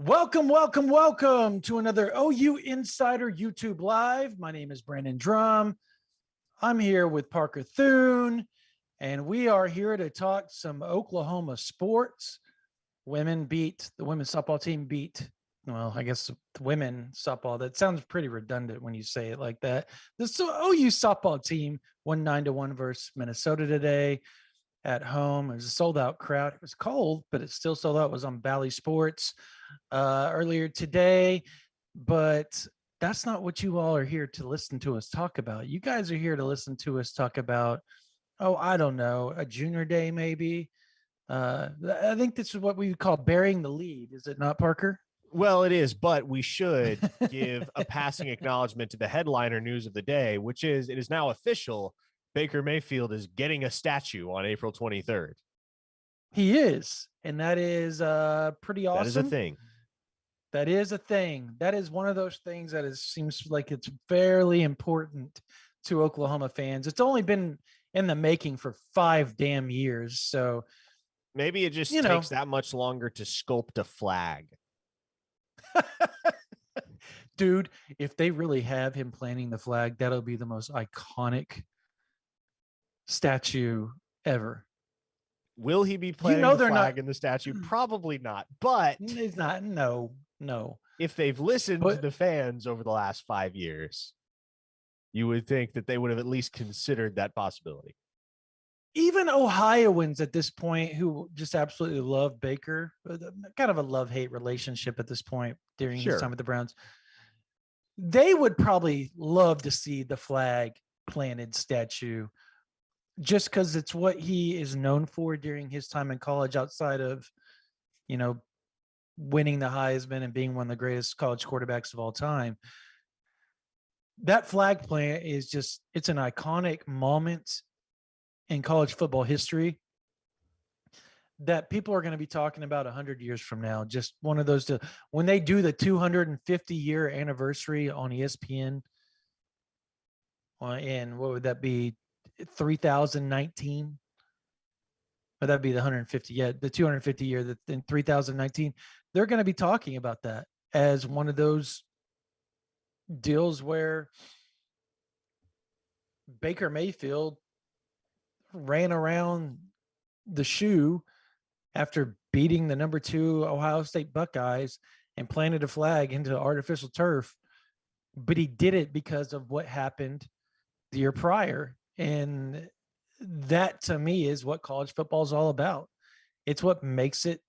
Welcome to another OU Insider YouTube Live. My name is Brandon Drumm. I'm here with Parker Thune, and we are here to talk some Oklahoma sports. The women's softball team beat, well, I guess the women softball. That sounds pretty redundant when you say it like that. The OU softball team won 9-1 versus Minnesota today at home. It was a sold out crowd. It was cold, but it still sold out. It was on Valley Sports earlier today, but that's not what you all are here to listen to us talk about. You guys are here to listen to us talk about, I don't know, a junior day maybe. I think this is what we would call burying the lead. Is it not, Parker? Well, it is, but we should give a passing acknowledgement to the headliner news of the day, which is it is now official. Baker Mayfield is getting a statue on April 23rd. He is, and that is pretty awesome. That is a thing. That is a thing. That is one of those things that seems like it's fairly important to Oklahoma fans. It's only been in the making for 5 damn years, so maybe it just takes that much longer to sculpt a flag. Dude, if they really have him planting the flag, that'll be the most iconic statue ever. Will he be planting the flag in the statue? Probably not, but he's not. No. If they've listened to the fans over the last 5 years, you would think that they would have at least considered that possibility. Even Ohioans at this point who just absolutely love Baker, kind of a love-hate relationship at this point during his time with the Browns, they would probably love to see the flag planted statue just because it's what he is known for during his time in college, outside of, winning the Heisman and being one of the greatest college quarterbacks of all time. That flag plant is it's an iconic moment in college football history that people are going to be talking about 100 years from now. Just one of those when they do the 250-year anniversary on ESPN, and what would that be? 3019, but that'd be the 150. Yeah, the 250 year that in 3019, they're going to be talking about that as one of those deals where Baker Mayfield ran around the shoe after beating the number 2 Ohio State Buckeyes and planted a flag into artificial turf, but he did it because of what happened the year prior. And that, to me, is what college football is all about. It's what makes it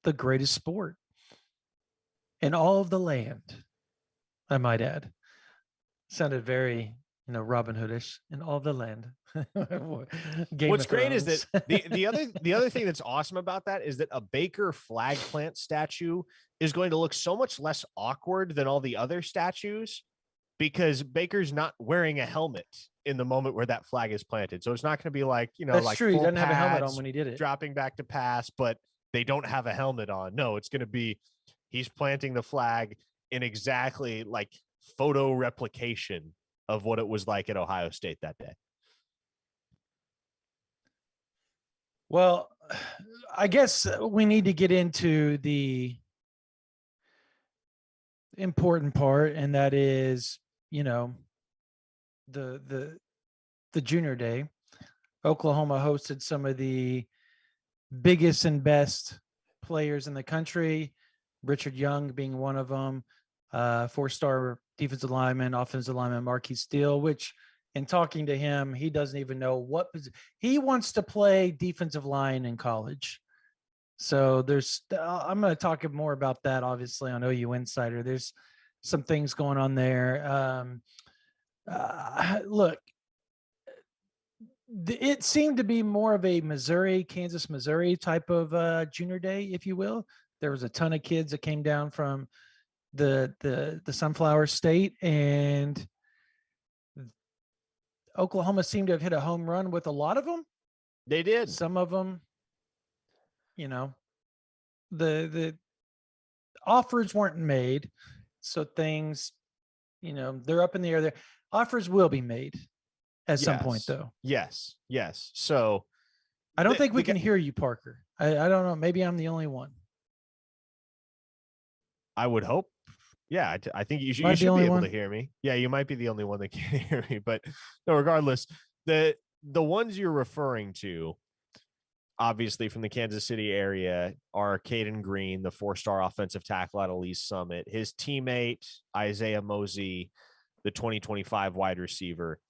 the greatest sport in all of the land, I might add. Sounded very, Robin Hoodish, in all of the land. What's great is that the other thing that's awesome about that is that a Baker flag plant statue is going to look so much less awkward than all the other statues, because Baker's not wearing a helmet in the moment where that flag is planted. So it's not going to be like, that's like true. He doesn't have a helmet on when he did it, dropping back to pass, but they don't have a helmet on. No, it's going to be, he's planting the flag in exactly like photo replication of what it was like at Ohio State that day. Well, I guess we need to get into the important part, and that is, the junior day. Oklahoma hosted some of the biggest and best players in the country, Richard Young being one of them, 4-star defensive lineman, offensive lineman Marquise Steele, which, in talking to him, he doesn't even know what he wants to play defensive line in college. So I'm going to talk more about that, obviously, on OU Insider. There's some things going on there. Look, it seemed to be more of a Kansas, Missouri type of junior day, if you will. There was a ton of kids that came down from the Sunflower State, and Oklahoma seemed to have hit a home run with a lot of them. They did. Some of them, the offers weren't made, so things, they're up in the air. There, offers will be made at some point, though. Yes. So I don't think we can hear you, Parker. I don't know. Maybe I'm the only one. I would hope. Yeah, I think you Am I the should be only able one? to hear me. Yeah, you might be the only one that can't hear me, but no, regardless, the ones you're referring to, obviously from the Kansas City area, are Caden Green, the 4-star offensive tackle out of Lee's Summit, his teammate Isaiah Mosey, the 2025 wide receiver.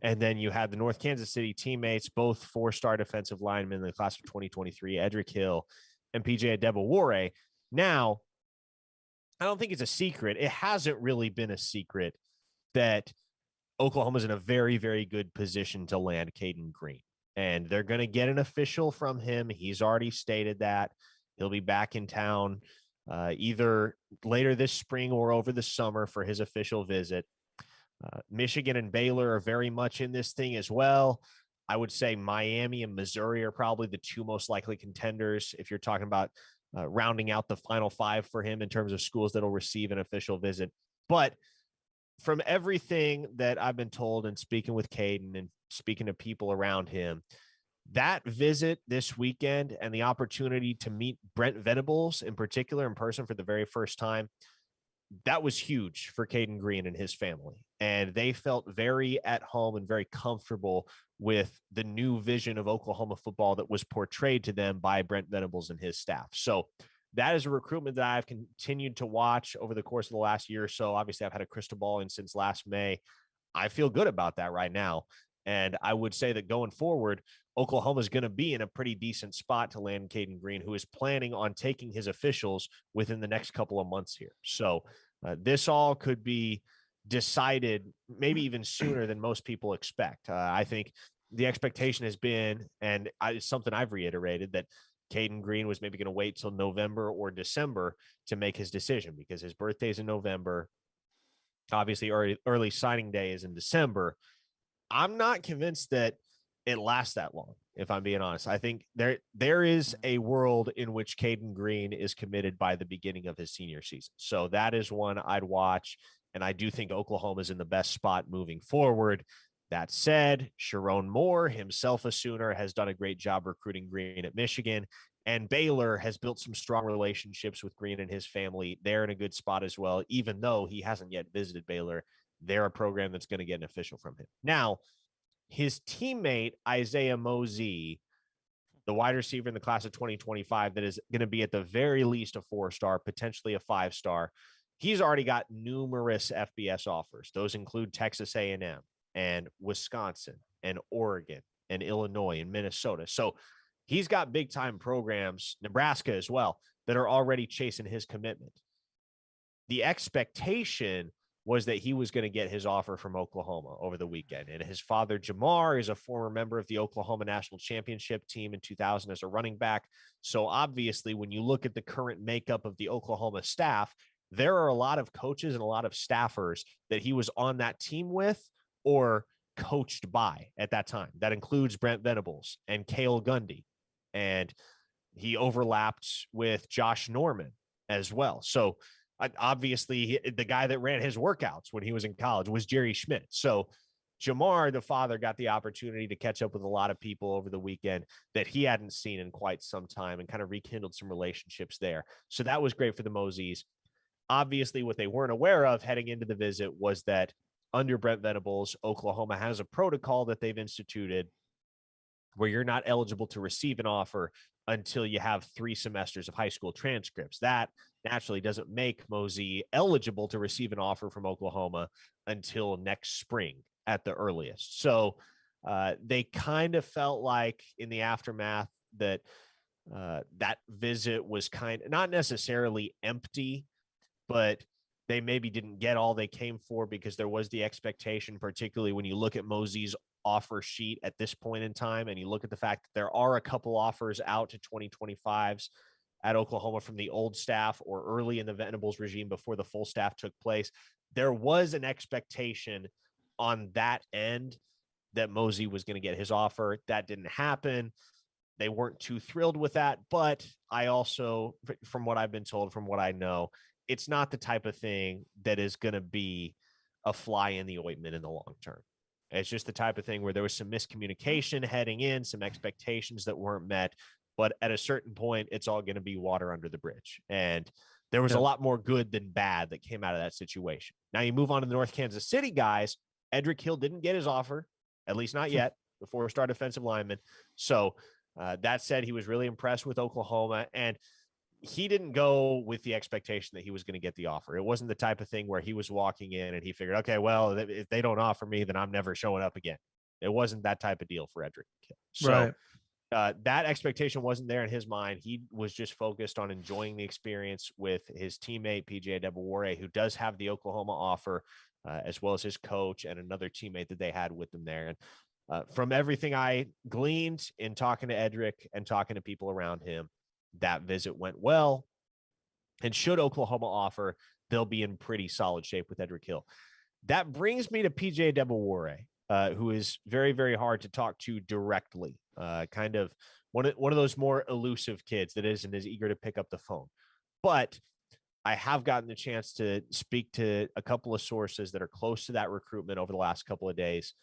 And then you had the North Kansas City teammates, both 4-star defensive linemen in the class of 2023, Edric Hill and PJ Adebawore. Now, I don't think it's a secret. It hasn't really been a secret that Oklahoma's in a very, very good position to land Caden Green. And they're going to get an official from him. He's already stated that. He'll be back in town either later this spring or over the summer for his official visit. Michigan and Baylor are very much in this thing as well. I would say Miami and Missouri are probably the two most likely contenders if you're talking about rounding out the final 5 for him in terms of schools that'll receive an official visit. But from everything that I've been told and speaking with Caden and speaking to people around him, that visit this weekend and the opportunity to meet Brent Venables in particular in person for the very first time, that was huge for Caden Green and his family. And they felt very at home and very comfortable with the new vision of Oklahoma football that was portrayed to them by Brent Venables and his staff. So that is a recruitment that I've continued to watch over the course of the last year or so. Obviously, I've had a crystal ball in since last May. I feel good about that right now. And I would say that going forward, Oklahoma is going to be in a pretty decent spot to land Caden Green, who is planning on taking his officials within the next couple of months here. So this all could be decided maybe even sooner than most people expect. I think the expectation has been, and it's something I've reiterated, that Caden Green was maybe going to wait till November or December to make his decision because his birthday is in November. Obviously, early signing day is in December. I'm not convinced that it lasts that long, if I'm being honest. I think there is a world in which Caden Green is committed by the beginning of his senior season. So that is one I'd watch, and I do think Oklahoma is in the best spot moving forward. That said, Sharon Moore, himself a Sooner, has done a great job recruiting Green at Michigan, and Baylor has built some strong relationships with Green and his family. They're in a good spot as well, even though he hasn't yet visited Baylor. They're a program that's going to get an official from him. Now, his teammate, Isaiah Mosey, the wide receiver in the class of 2025, that is going to be at the very least a 4-star, potentially a 5-star. He's already got numerous FBS offers. Those include Texas A&M and Wisconsin and Oregon and Illinois and Minnesota. So he's got big time programs, Nebraska as well, that are already chasing his commitment. The expectation was that he was going to get his offer from Oklahoma over the weekend. And his father, Jamar, is a former member of the Oklahoma National Championship team in 2000 as a running back. So obviously, when you look at the current makeup of the Oklahoma staff, there are a lot of coaches and a lot of staffers that he was on that team with or coached by at that time. That includes Brent Venables and Cale Gundy. And he overlapped with Josh Norman as well. So obviously, the guy that ran his workouts when he was in college was Jerry Schmidt. So Jamar, the father, got the opportunity to catch up with a lot of people over the weekend that he hadn't seen in quite some time and kind of rekindled some relationships there. So that was great for the Moseys. Obviously, what they weren't aware of heading into the visit was that under Brent Venables, Oklahoma has a protocol that they've instituted where you're not eligible to receive an offer until you have 3 semesters of high school transcripts. That naturally doesn't make Mosey eligible to receive an offer from Oklahoma until next spring at the earliest. So they kind of felt like in the aftermath that that visit was kind of not necessarily empty, but they maybe didn't get all they came for because there was the expectation, particularly when you look at Mosey's offer sheet at this point in time, and you look at the fact that there are a couple offers out to 2025s at Oklahoma from the old staff or early in the Venables regime before the full staff took place. There was an expectation on that end that Mosey was going to get his offer. That didn't happen. They weren't too thrilled with that, but I also, from what I've been told, from what I know, it's not the type of thing that is going to be a fly in the ointment in the long term. It's just the type of thing where there was some miscommunication heading in, some expectations that weren't met, but at a certain point, it's all going to be water under the bridge. And There was a lot more good than bad that came out of that situation. Now you move on to the North Kansas City guys. Edric Hill didn't get his offer, at least not yet, the four-star defensive lineman. So that said, he was really impressed with Oklahoma, and he didn't go with the expectation that he was going to get the offer. It wasn't the type of thing where he was walking in and he figured, okay, well, if they don't offer me, then I'm never showing up again. It wasn't that type of deal for Edric Hill. So that expectation wasn't there in his mind. He was just focused on enjoying the experience with his teammate, PJ Debawore, who does have the Oklahoma offer, as well as his coach and another teammate that they had with them there. And from everything I gleaned in talking to Edric and talking to people around him, that visit went well. And should Oklahoma offer, they'll be in pretty solid shape with Edric Hill. That brings me to PJ Debawore, who is very, very hard to talk to directly. Kind of one of those more elusive kids that isn't as eager to pick up the phone. But I have gotten the chance to speak to a couple of sources that are close to that recruitment over the last couple of days.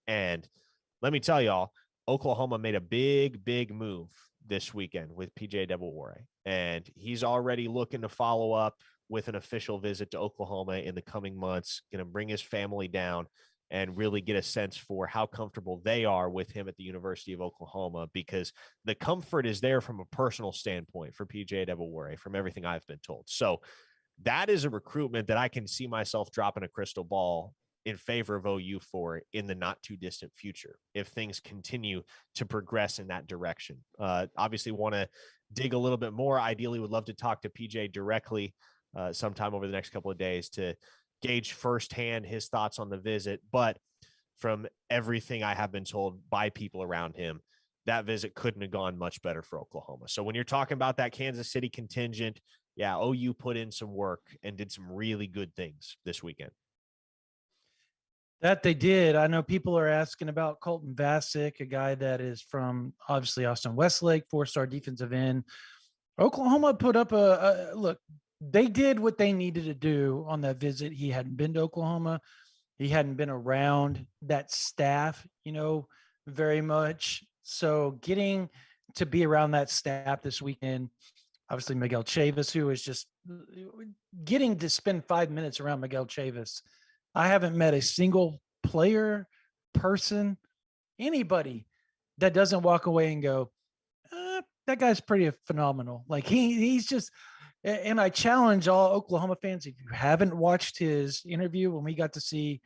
And let me tell y'all, Oklahoma made a big, big move this weekend with PJ Debawore, and he's already looking to follow up with an official visit to Oklahoma in the coming months, going to bring his family down and really get a sense for how comfortable they are with him at the University of Oklahoma, because the comfort is there from a personal standpoint for PJ Debawore, from everything I've been told. So that is a recruitment that I can see myself dropping a crystal ball in favor of OU for in the not too distant future, if things continue to progress in that direction. Obviously want to dig a little bit more. Ideally would love to talk to PJ directly sometime over the next couple of days to gauge firsthand his thoughts on the visit. But from everything I have been told by people around him, that visit couldn't have gone much better for Oklahoma. So when you're talking about that Kansas City contingent, yeah, OU put in some work and did some really good things this weekend. That they did. I know people are asking about Colton Vasek, a guy that is from obviously Austin Westlake, 4-star defensive end. Oklahoma put up a look. They did what they needed to do on that visit. He hadn't been to Oklahoma. He hadn't been around that staff, very much. So getting to be around that staff this weekend, obviously Miguel Chavis, who is just getting to spend 5 minutes around Miguel Chavis. I haven't met a single player, person, anybody that doesn't walk away and go, that guy's pretty phenomenal. Like he's just, and I challenge all Oklahoma fans, if you haven't watched his interview when we got to see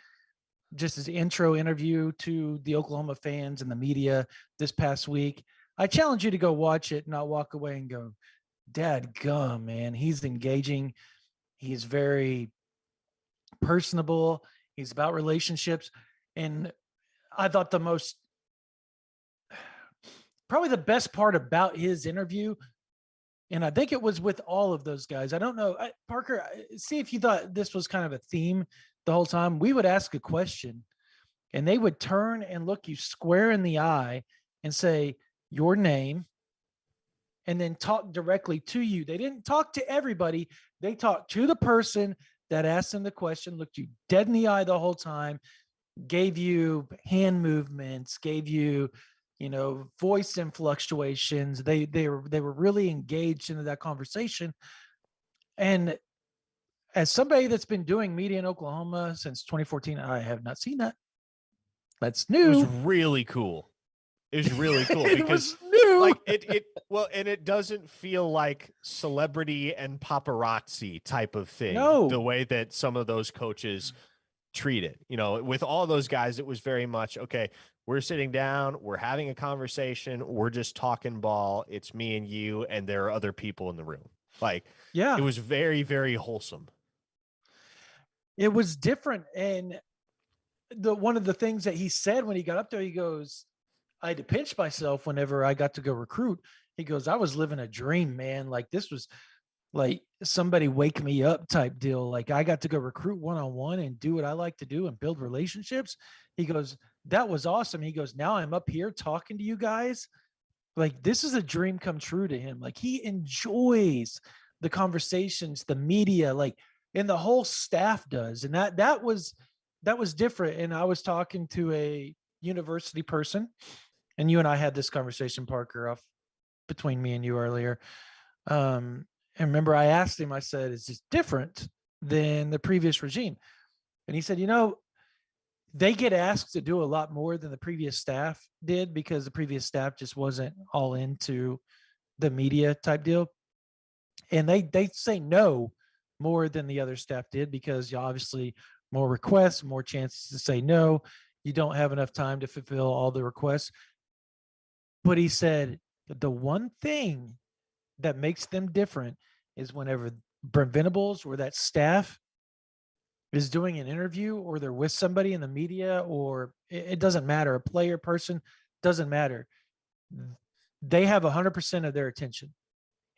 just his intro interview to the Oklahoma fans and the media this past week, I challenge you to go watch it, not walk away and go, dadgum, man, he's engaging. He's very personable. He's about relationships. And I thought probably the best part about his interview, and I think it was with all of those guys. I don't know, Parker, see if you thought this was kind of a theme the whole time. We would ask a question and they would turn and look you square in the eye and say your name, and then talk directly to you. They didn't talk to everybody. They talked to the person that asked them the question, looked you dead in the eye the whole time, gave you hand movements, gave you, voice influctuations. They were really engaged into that conversation. And as somebody that's been doing media in Oklahoma since 2014, I have not seen that. That's new. It was really cool. It was really cool It because was new. like and it doesn't feel like celebrity and paparazzi type of thing. No. The way that some of those coaches treat it, with all those guys, it was very much, okay, we're sitting down, we're having a conversation, we're just talking ball. It's me and you, and there are other people in the room. Like, yeah, it was very, very wholesome. It was different. And one of the things that he said when he got up there, he goes, I had to pinch myself whenever I got to go recruit. He goes, I was living a dream, man. Like this was like somebody wake me up type deal. Like I got to go recruit one-on-one and do what I like to do and build relationships. He goes, that was awesome. He goes, now I'm up here talking to you guys. Like this is a dream come true to him. Like he enjoys the conversations, the media, like, and the whole staff does. And that was different. And I was talking to a university person, and you and I had this conversation, Parker, off between me and you earlier. And remember, I asked him, I said, is this different than the previous regime? And he said, they get asked to do a lot more than the previous staff did because the previous staff just wasn't all into the media type deal. And they say no more than the other staff did because you obviously more requests, more chances to say no. You don't have enough time to fulfill all the requests. But he said the one thing that makes them different is whenever Brent Venables or that staff is doing an interview or they're with somebody in the media, or it doesn't matter, a player, person, doesn't matter. They have 100% of their attention,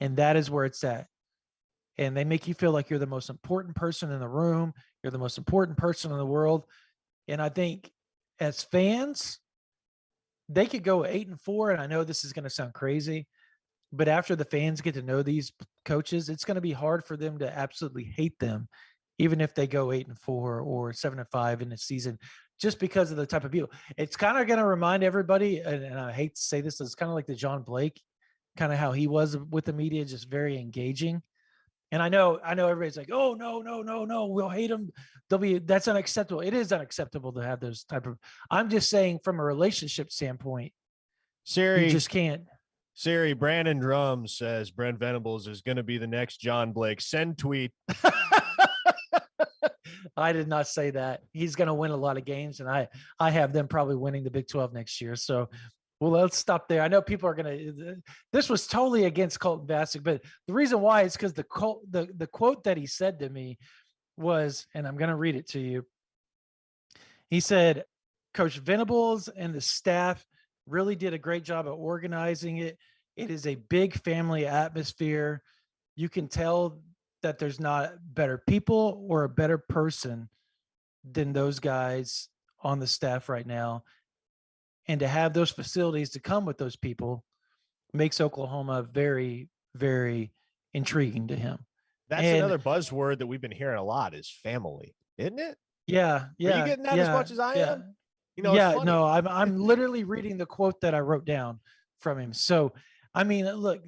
and that is where it's at. And they make you feel like you're the most important person in the room. You're the most important person in the world. And I think as fans, they could go 8-4. And I know this is going to sound crazy, but after the fans get to know these coaches, it's going to be hard for them to absolutely hate them, even if they go 8-4 or 7-5 in the season, just because of the type of people. It's kind of going to remind everybody, and I hate to say this, it's kind of like the John Blake, kind of how he was with the media, just very engaging. And I know everybody's like, oh, no, we'll hate them. That's unacceptable. It is unacceptable to have those type of, I'm just saying from a relationship standpoint, you just can't. Siri, Brandon Drumm says Brent Venables is going to be the next John Blake. Send tweet. I did not say that. He's going to win a lot of games, and I have them probably winning the Big 12 next year. So, well, let's stop there. I know people are going to. This was totally against Colton Vasek, but the reason why is because the quote that he said to me was, and I'm going to read it to you. He said, Coach Venables and the staff really did a great job of organizing it. It is a big family atmosphere. You can tell that there's not better people or a better person than those guys on the staff right now. And to have those facilities to come with those people makes Oklahoma very, very intriguing to him. That's another buzzword that we've been hearing a lot is family, isn't it? Yeah. Are you getting that as much as I am? No, I'm literally reading the quote that I wrote down from him. So, I mean, look,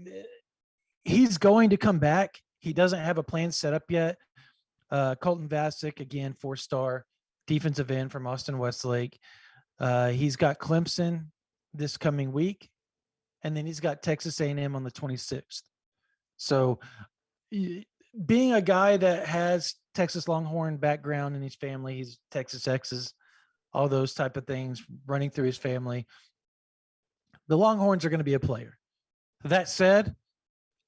he's going to come back. He doesn't have a plan set up yet. Colton Vasek, again, 4-star defensive end from Austin Westlake. He's got Clemson this coming week, and then he's got Texas A&M on the 26th. So being a guy that has Texas Longhorn background in his family, he's Texas X's, all those type of things running through his family, the Longhorns are going to be a player. That said,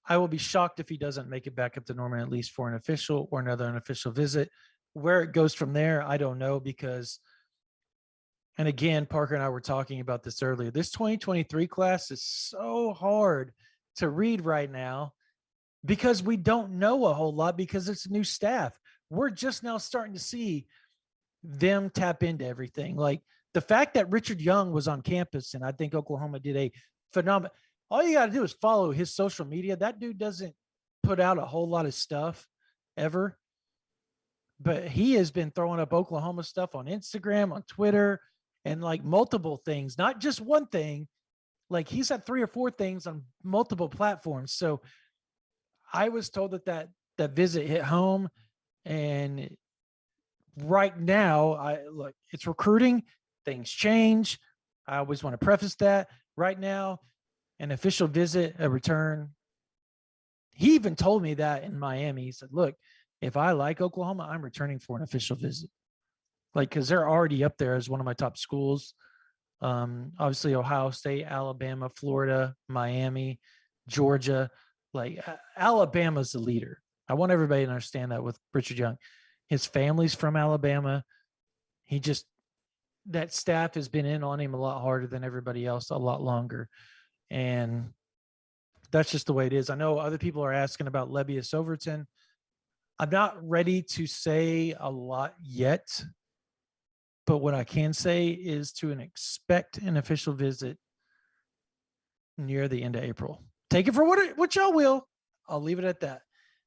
I will be shocked if he doesn't make it back up to Norman, at least for an official or another unofficial visit. Where it goes from there, I don't know, because, and again, Parker and I were talking about this earlier, this 2023 class is so hard to read right now because we don't know a whole lot because it's new staff. We're just now starting to see them tap into everything. Like the fact that Richard Young was on campus, and I think Oklahoma did a phenomenal. All you got to do is follow his social media. That dude doesn't put out a whole lot of stuff ever, but he has been throwing up Oklahoma stuff on Instagram, on Twitter, and like multiple things, not just one thing. Like he's had 3 or 4 things on multiple platforms. So I was told that visit hit home, and right now, look, it's recruiting, things change. I always want to preface that. Right now, an official visit, a return. He even told me that in Miami. He said, look, if I like Oklahoma, I'm returning for an official visit. Like, because they're already up there as one of my top schools. Obviously, Ohio State, Alabama, Florida, Miami, Georgia. Like, Alabama's the leader. I want everybody to understand that with Richard Young. His family's from Alabama. That staff has been in on him a lot harder than everybody else, a lot longer. And that's just the way it is. I know other people are asking about Levius Overton. I'm not ready to say a lot yet, but what I can say is to expect an official visit near the end of April. Take it for what y'all will. I'll leave it at that.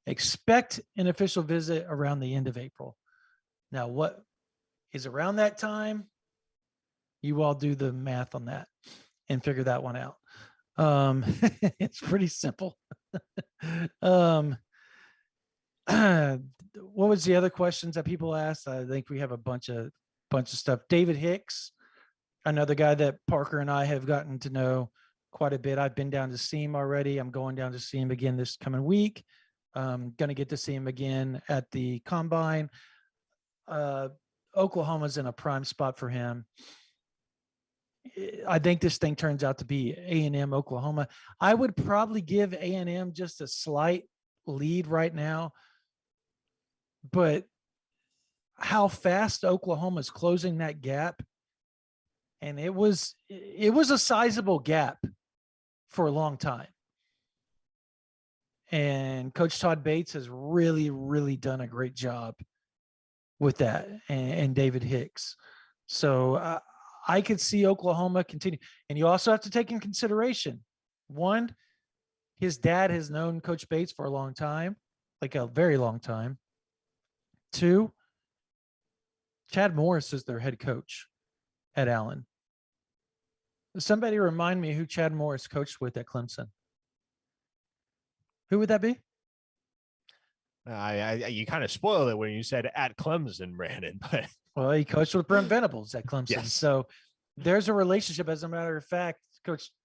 Expect an official visit around the end of April. Now, what is around that time? You all do the math on that and figure that one out. It's pretty simple. what was the other questions that people asked? I think we have a bunch of stuff. David Hicks, another guy that Parker and I have gotten to know quite a bit. I've been down to see him already. I'm going down to see him again this coming week. Going to get to see him again at the combine. Oklahoma's in a prime spot for him. I think this thing turns out to be A&M Oklahoma. I would probably give A&M just a slight lead right now, but how fast Oklahoma's closing that gap, and it was a sizable gap for a long time. And Coach Todd Bates has really, really done a great job with that, and David Hicks. So I could see Oklahoma continue. And you also have to take in consideration, one, his dad has known Coach Bates for a long time, like a very long time. Two, Chad Morris is their head coach at Allen. Somebody remind me who Chad Morris coached with at Clemson. Who would that be? You kind of spoiled it when you said at Clemson, Brandon. But well, he coached with Brent Venables at Clemson. Yes. So there's a relationship. As a matter of fact,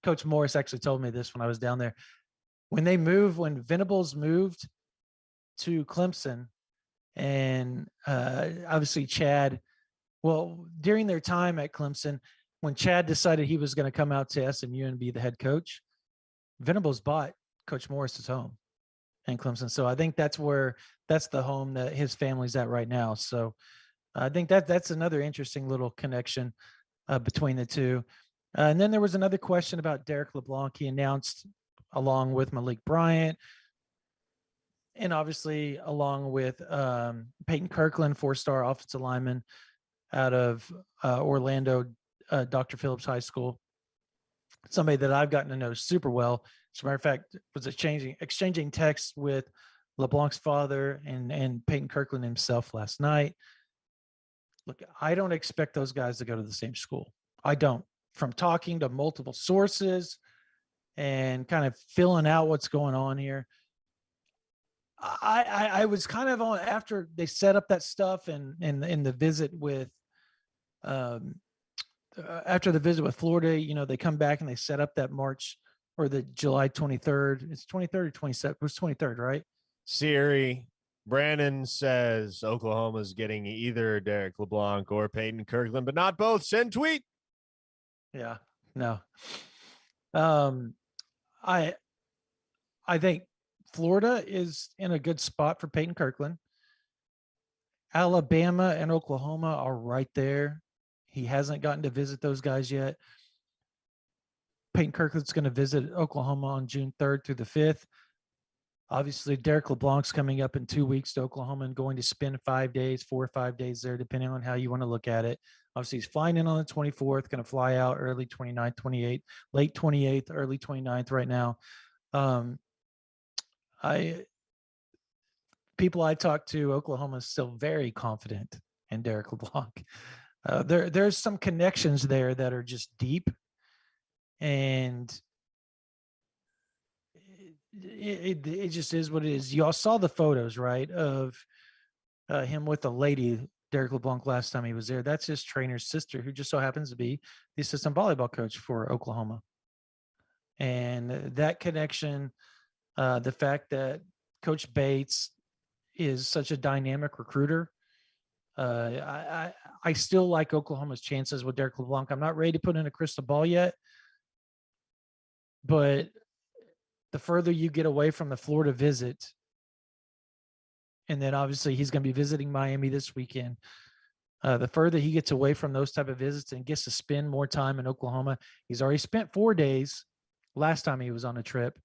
Coach Morris actually told me this when I was down there. When Venables moved to Clemson, and obviously Chad, well, during their time at Clemson, when Chad decided he was going to come out to SMU and be the head coach, Venables bought Coach Morris's home in Clemson. So I think that's the home that his family's at right now. So I think that's another interesting little connection between the two. And then there was another question about Derek LeBlanc. He announced, along with Malik Bryant, and obviously along with Peyton Kirkland, 4-star offensive lineman out of Orlando, Dr. Phillips High School, somebody that I've gotten to know super well. As a matter of fact, was exchanging texts with LeBlanc's father and Peyton Kirkland himself last night. Look, I don't expect those guys to go to the same school. I don't. From talking to multiple sources and kind of filling out what's going on here, I was kind of on after they set up that stuff and in the visit with after the visit with Florida, they come back and they set up that March or the July 23rd. It's 23rd or 27th. It was 23rd, right? Siri, Brandon says Oklahoma's getting either Derek LeBlanc or Peyton Kirkland, but not both. Send tweet. Yeah, no. I think Florida is in a good spot for Peyton Kirkland. Alabama and Oklahoma are right there. He hasn't gotten to visit those guys yet. Peyton Kirkland's going to visit Oklahoma on June 3rd through the 5th. Obviously, Derek LeBlanc's coming up in 2 weeks to Oklahoma and going to spend 4 or 5 days there, depending on how you want to look at it. Obviously, he's flying in on the 24th, going to fly out early 29th, 28th, late 28th, early 29th right now. People I talk to, Oklahoma is still very confident in Derek LeBlanc. There's some connections there that are just deep, and it just is what it is. Y'all saw the photos, right, of him with the lady, Derek LeBlanc, last time he was there. That's his trainer's sister, who just so happens to be the assistant volleyball coach for Oklahoma. And that connection, the fact that Coach Bates is such a dynamic recruiter, I still like Oklahoma's chances with Derek LeBlanc. I'm not ready to put in a crystal ball yet, but the further you get away from the Florida visit, and then obviously he's going to be visiting Miami this weekend, the further he gets away from those type of visits and gets to spend more time in Oklahoma. He's already spent 4 days last time he was on a trip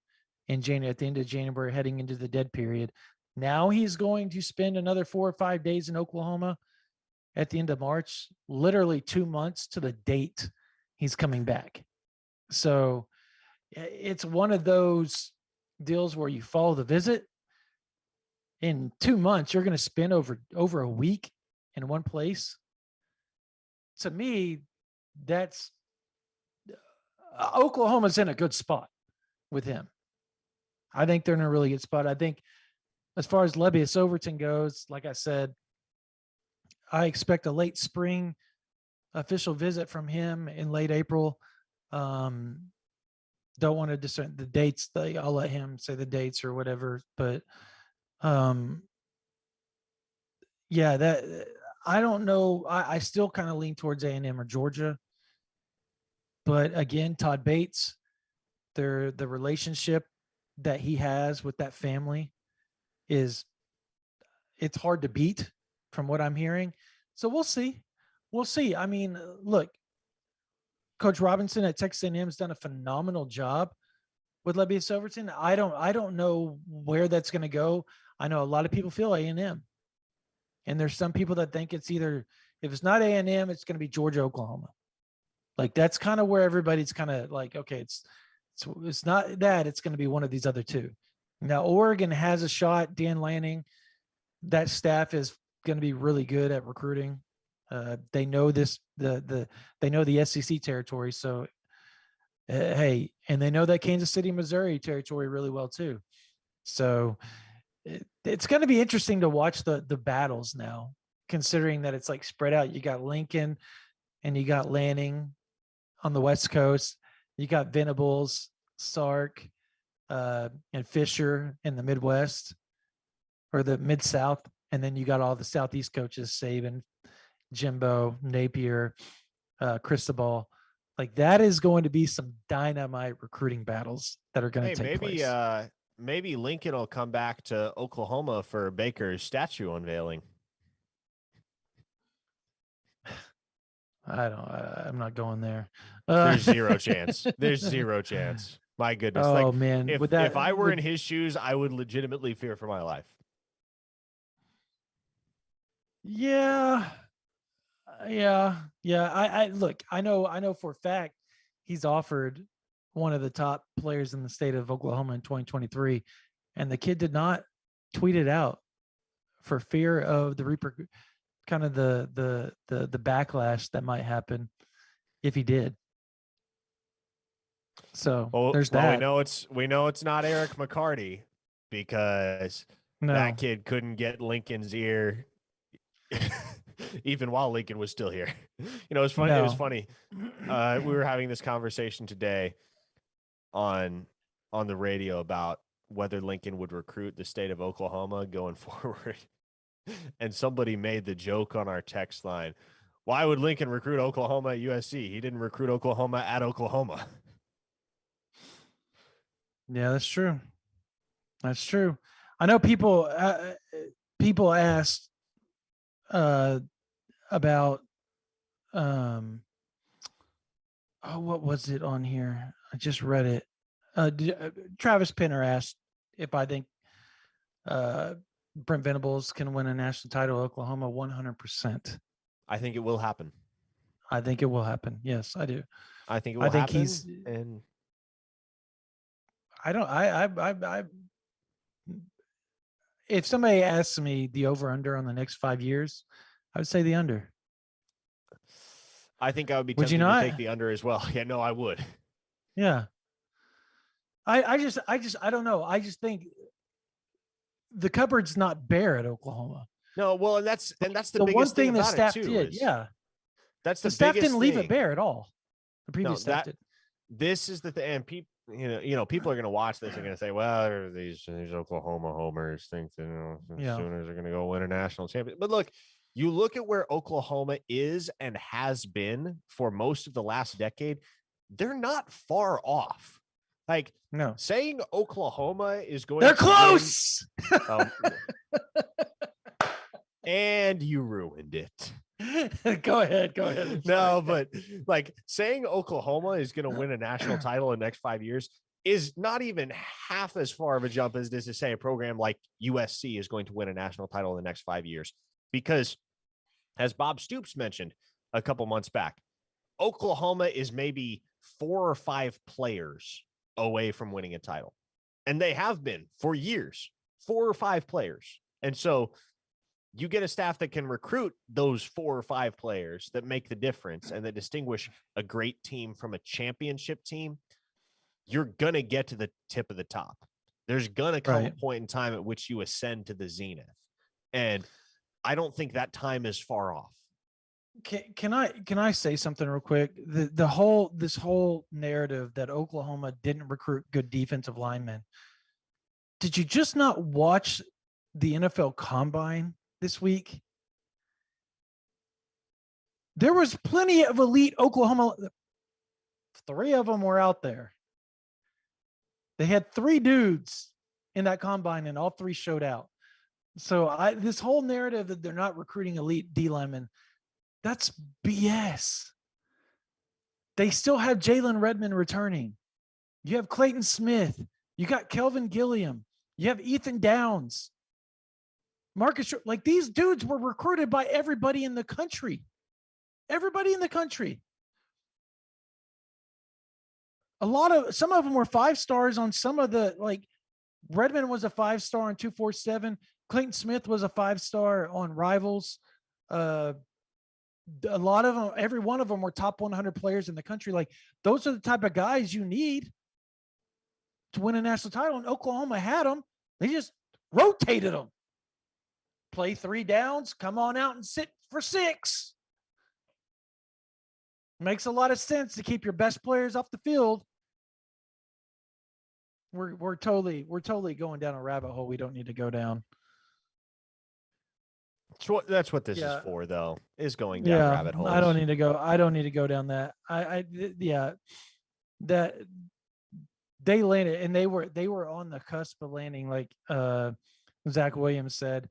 in January, at the end of January, heading into the dead period. Now he's going to spend another 4 or 5 days in Oklahoma at the end of March, literally 2 months to the date he's coming back. So it's one of those deals where you follow the visit. In 2 months, you're going to spend over a week in one place. To me, that's Oklahoma's in a good spot with him. I think they're in a really good spot. I think as far as Lebbeus Overton goes, like I said, I expect a late spring official visit from him in late April. Don't want to discern the dates. I'll let him say the dates or whatever. But yeah, that I don't know. I still kind of lean towards A&M or Georgia. But again, Todd Bates, the relationship that he has with that family it's hard to beat from what I'm hearing. So we'll see. We'll see. I mean, look, Coach Robinson at Texas A&M has done a phenomenal job with Lebbeus Overton. I don't know where that's going to go. I know a lot of people feel A&M, and there's some people that think it's either, if it's not A&M, it's going to be Georgia, Oklahoma. Like that's kind of where everybody's kind of like, okay, it's not that, it's going to be one of these other two. Now Oregon has a shot. Dan Lanning, that staff is going to be really good at recruiting. They know they know the SEC territory. So, hey, and they know that Kansas City, Missouri territory really well too. So it's going to be interesting to watch the battles now, considering that it's like spread out. You got Lincoln and you got Lanning on the West Coast. You got Venables, Sark, and Fisher in the Midwest or the Mid-South. And then you got all the Southeast coaches, Saban, Jimbo, Napier, Cristobal. Like that is going to be some dynamite recruiting battles that are going to take place. Maybe Lincoln will come back to Oklahoma for Baker's statue unveiling. I'm not going there. There's zero chance. There's zero chance. My goodness. Oh like, man. If I were in his shoes, I would legitimately fear for my life. Yeah. I look, I know for a fact he's offered one of the top players in the state of Oklahoma in 2023, and the kid did not tweet it out for fear of the kind of the backlash that might happen if he did. So there's that. We know it's not Eric McCarty, because that kid couldn't get Lincoln's ear even while Lincoln was still here. You know, it's funny. It was funny. We were having this conversation today on the radio about whether Lincoln would recruit the state of Oklahoma going forward. And somebody made the joke on our text line, why would Lincoln recruit Oklahoma at USC? He didn't recruit Oklahoma at Oklahoma. Yeah, that's true. That's true. I know people asked about what was it on here? I just read it. Travis Pinner asked if I think Brent Venables can win a national title at Oklahoma. 100%. I think it will happen. I think it will happen. Yes, I do. I think it will happen. And I don't. I if somebody asks me the over under on the next 5 years, I would say the under. I think I would be tempted to take the under as well. Yeah, no, I would. Yeah. I don't know. I just think the cupboard's not bare at Oklahoma. No, well, and that's the biggest one thing the about staff it too, did. Yeah. That's the staff didn't leave it bare at all. The previous staff did. This is the thing, and people, you know, people are going to watch this and going to say, well, these Oklahoma homers think that, Sooners are going to go win a national championship. But look, you look at where Oklahoma is and has been for most of the last decade, they're not far off. Like, no, saying Oklahoma is going they're close. And you ruined it. Go ahead. No, but like saying Oklahoma is going to win a national title in the next 5 years is not even half as far of a jump as it is to say a program like USC is going to win a national title in the next 5 years. Because as Bob Stoops mentioned a couple months back, Oklahoma is maybe 4 or 5 players away from winning a title. And they have been for years, 4 or 5 players. And so you get a staff that can recruit those 4 or 5 players that make the difference and that distinguish a great team from a championship team. You're going to get to the tip of the top. There's going to come a point in time at which you ascend to the zenith. And I don't think that time is far off. Can I say something real quick? This whole narrative that Oklahoma didn't recruit good defensive linemen. Did you just not watch the NFL Combine this week? There was plenty of elite Oklahoma. 3 of them were out there. They had 3 dudes in that combine, and all 3 showed out. So this whole narrative that they're not recruiting elite D linemen, that's BS. They still have Jalen Redmond returning. You have Clayton Smith. You got Kelvin Gilliam. You have Ethan Downs. Marcus, like these dudes were recruited by everybody in the country. Everybody in the country. Some of them were 5 stars on some of the, like Redmond was a 5-star on 247. Clayton Smith was a 5-star on Rivals. A lot of them, every one of them were top 100 players in the country. Like those are the type of guys you need to win a national title. And Oklahoma had them. They just rotated them. Play 3 downs, come on out and sit for 6. Makes a lot of sense to keep your best players off the field. We're totally going down a rabbit hole we don't need to go down. That's what this is for, though, is going down rabbit holes. I don't need to go down that. That they landed, and they were on the cusp of landing, like Zach Williams said.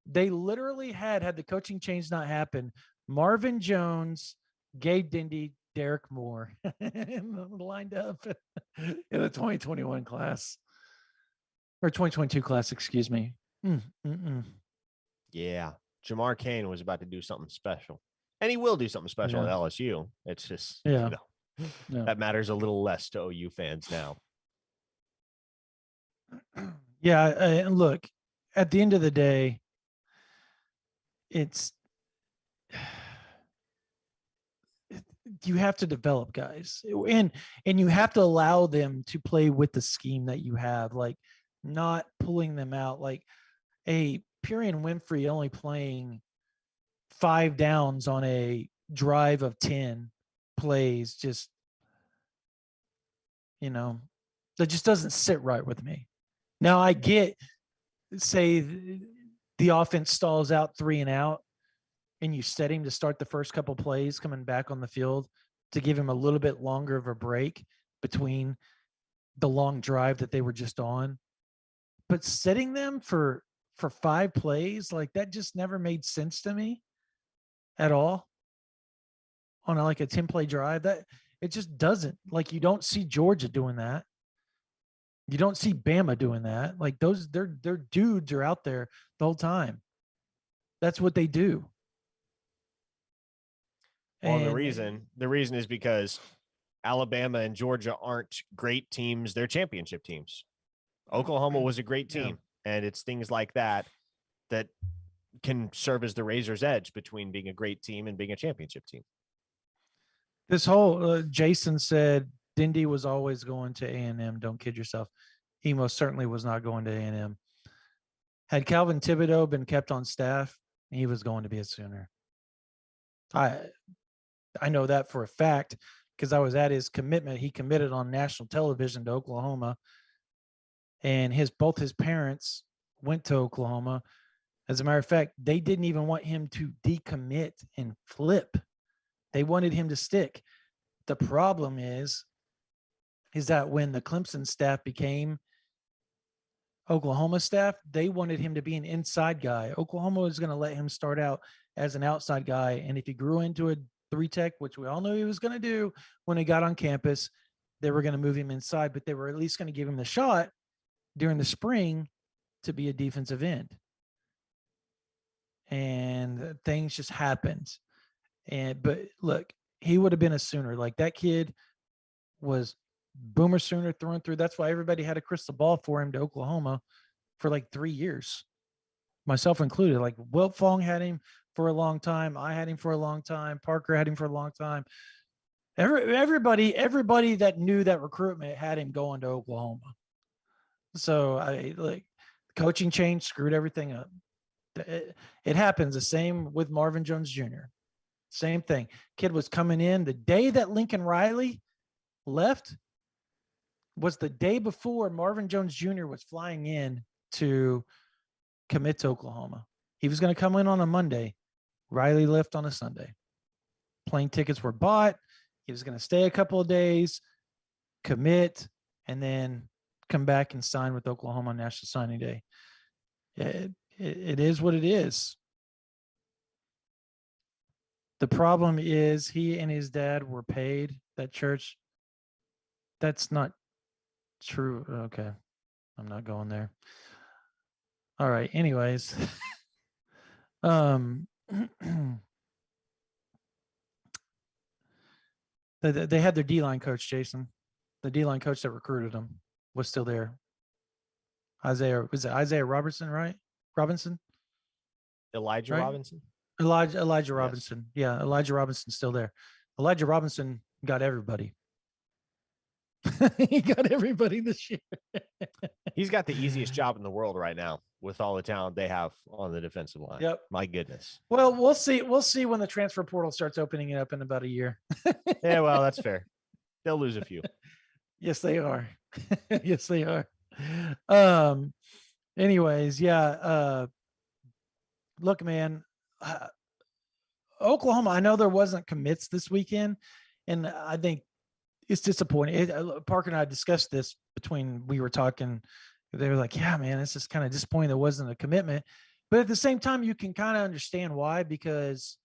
They literally had the coaching change not happen, Marvin Jones, Gabe Dindy, Derek Moore lined up in the 2021 class or 2022 class, excuse me. Yeah. Jamar Cain was about to do something special, and he will do something special at LSU. It's just, that matters a little less to OU fans now. Yeah. And look, at the end of the day, you have to develop guys, and you have to allow them to play with the scheme that you have, like not pulling them out. Like Perion Winfrey only playing 5 downs on a drive of 10 plays, just, that just doesn't sit right with me. Now I get, say the offense stalls out 3 and out, and you set him to start the first couple plays coming back on the field to give him a little bit longer of a break between the long drive that they were just on. But setting them for 5 plays, like that just never made sense to me at all on a 10-play drive. That it just doesn't. Like, you don't see Georgia doing that. You don't see Bama doing that. Like their dudes are out there the whole time. That's what they do. Well, the reason is because Alabama and Georgia aren't great teams. They're championship teams. Oklahoma was a great team, and it's things like that can serve as the razor's edge between being a great team and being a championship team. This whole Jason said Dindy was always going to A&M. Don't kid yourself. He most certainly was not going to A&M. Had Calvin Thibodeau been kept on staff, he was going to be a Sooner. I know that for a fact because I was at his commitment. He committed on national television to Oklahoma, and both his parents went to Oklahoma. As a matter of fact, they didn't even want him to decommit and flip. They wanted him to stick. The problem is that when the Clemson staff became Oklahoma staff, they wanted him to be an inside guy. Oklahoma was going to let him start out as an outside guy, and if he grew into a 3-tech, which we all knew he was going to do when he got on campus, they were going to move him inside, but they were at least going to give him the shot during the spring to be a defensive end. And things just happened. But look, he would have been a Sooner. Like, that kid was Boomer Sooner through and through. That's why everybody had a crystal ball for him to Oklahoma for 3 years, myself included. Like, Wilt Fong had him for a long time. I had him for a long time. Parker had him for a long time. Everybody that knew that recruitment had him going to Oklahoma. So coaching change screwed everything up. It happens the same with Marvin Jones Jr. Same thing. Kid was coming in the day that Lincoln Riley left was the day before Marvin Jones Jr. was flying in to commit to Oklahoma. He was going to come in on a Monday. Riley left on a Sunday. Plane tickets were bought. He was going to stay a couple of days, commit, and then come back and sign with Oklahoma on National Signing Day. It is what it is. The problem is he and his dad were paid that church. That's not true. Okay. I'm not going there. All right. Anyways. They had their D-line coach, Jason. The D-line coach that recruited him was still there. Isaiah Robertson, right? Robinson? Elijah right? Robinson? Elijah Robinson. Yes. Yeah, Elijah Robinson's still there. Elijah Robinson got everybody. He got everybody this year. He's got the easiest job in the world right now with all the talent they have on the defensive line. Yep. My goodness. Well, we'll see. We'll see when the transfer portal starts opening it up in about a year. Yeah, well, that's fair. They'll lose a few. Yes, they are. Yes, they are. Anyways, yeah. Look, man, Oklahoma, I know there wasn't commits this weekend, and I think it's disappointing. Parker and I discussed this we were talking. They were like, yeah, man, it's just kind of disappointing there wasn't a commitment. But at the same time, you can kind of understand why, because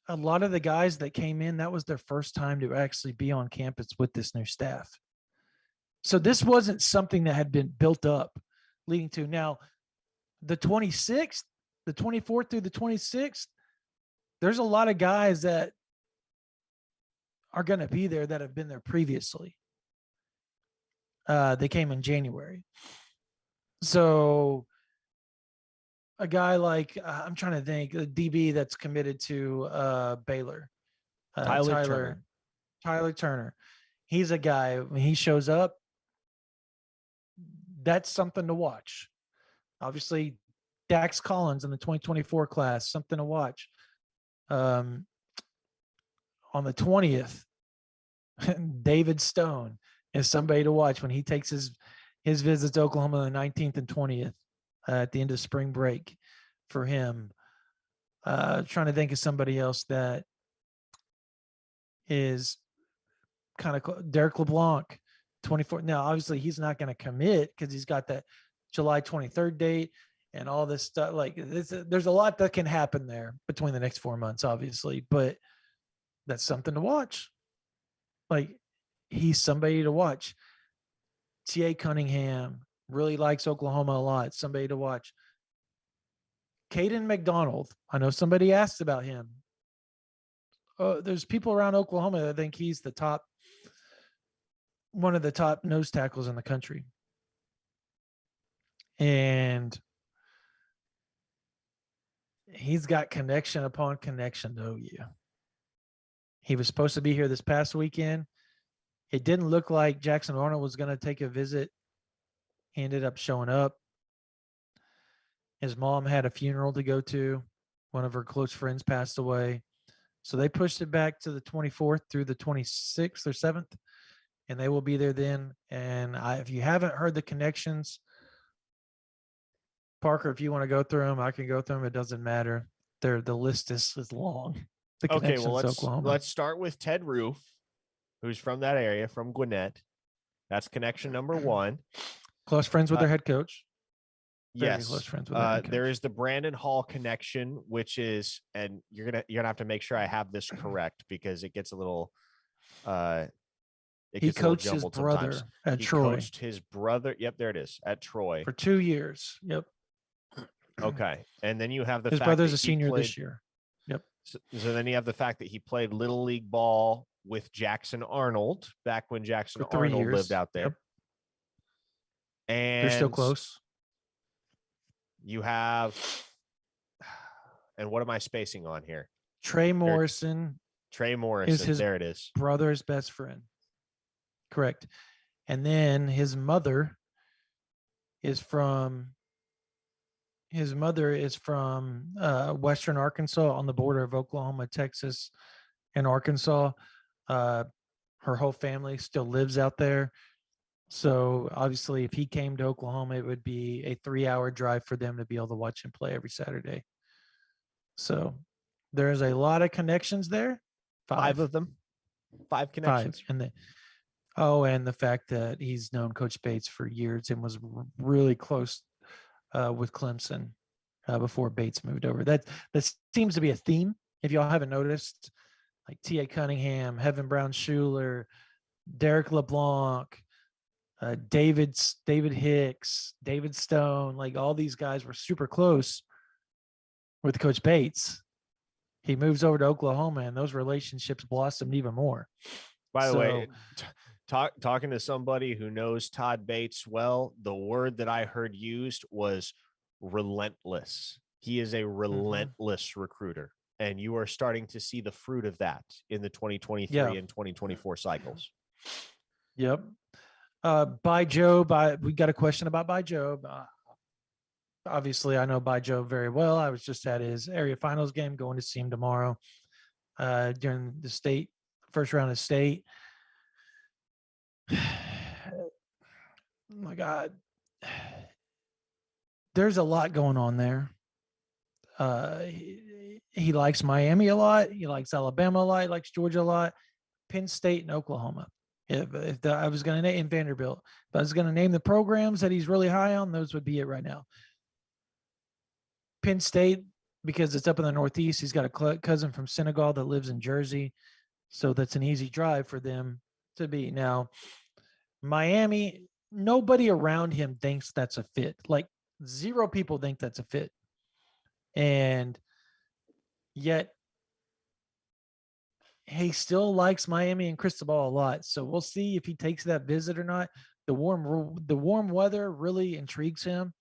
a lot of the guys that came in, that was their first time to actually be on campus with this new staff. So this wasn't something that had been built up leading to. Now, the 26th, the 24th through the 26th, there's a lot of guys that are going to be there that have been there previously. They came in January. So a guy like, I'm trying to think, a DB that's committed to Baylor. Tyler Turner. He's a guy, when he shows up, that's something to watch. Obviously, Dax Collins in the 2024 class, something to watch. On the 20th, David Stone is somebody to watch when he takes his visits to Oklahoma on the 19th and 20th at the end of spring break for him. Trying to think of somebody else that is kind of Derek LeBlanc, 24. Now, obviously, he's not going to commit because he's got that July 23rd date and all this stuff. Like, there's a lot that can happen there between the next 4 months, obviously, but that's something to watch. Like, he's somebody to watch. T.A. Cunningham really likes Oklahoma a lot. Somebody to watch. Caden McDonald. I know somebody asked about him. There's people around Oklahoma that think he's one of the top nose tackles in the country. And he's got connection upon connection to OU. He was supposed to be here this past weekend. It didn't look like Jackson Arnold was going to take a visit. He ended up showing up. His mom had a funeral to go to. One of her close friends passed away. So they pushed it back to the 24th through the 26th or 7th, and they will be there then. And if you haven't heard the connections, Parker, if you want to go through them, I can go through them. It doesn't matter. The list is long. Okay, well, let's start with Ted Roof, who's from that area, from Gwinnett. That's connection number one. Close friends with their head coach. Yes. Close friends with their head coach. There is the Brandon Hall connection, which is, and you're gonna have to make sure I have this correct because it gets a little he coached his brother at Troy. He coached his brother. Yep, there it is, at Troy. For 2 years. Yep. Okay. And then you have his brother's a senior this year. Yep. So then you have the fact that he played Little League ball with Jackson Arnold back when Jackson Arnold lived out there. Yep. And they're still close. You have, and what am I spacing on here? Trey Morrison. Is his there it is. Brother's best friend. Correct. And then his mother is from his mother is from Western Arkansas on the border of Oklahoma, Texas, and Arkansas. Uh, her whole family still lives out there. So obviously, if he came to Oklahoma, it would be a 3-hour drive for them to be able to watch him play every Saturday. So there's a lot of connections there. Five of them. 5 connections. And the fact that he's known Coach Bates for years and was really close with Clemson before Bates moved over. That seems to be a theme. If y'all haven't noticed, like T.A. Cunningham, Heaven Brown Schuler, Derek LeBlanc, David Hicks, David Stone, like all these guys were super close with Coach Bates. He moves over to Oklahoma, and those relationships blossomed even more. By the way, talking to somebody who knows Todd Bates well, the word that I heard used was relentless. He is a relentless recruiter, and you are starting to see the fruit of that in the 2023 and 2024 cycles. Yep. By Job, we got a question about By Job. Obviously, I know By Job very well. I was just at his area finals game, going to see him tomorrow during the first round of state. Oh my God. There's a lot going on there. He likes Miami a lot. He likes Alabama a lot. He likes Georgia a lot. Penn State and Oklahoma. I was going to name Vanderbilt, if I was going to name the programs that he's really high on, those would be it right now. Penn State, because it's up in the Northeast. He's got a cousin from Senegal that lives in Jersey. So that's an easy drive for them to be. Now, Miami, nobody around him thinks that's a fit. Like 0 people think that's a fit. And yet he still likes Miami and Cristobal a lot. So we'll see if he takes that visit or not. The warm weather really intrigues him,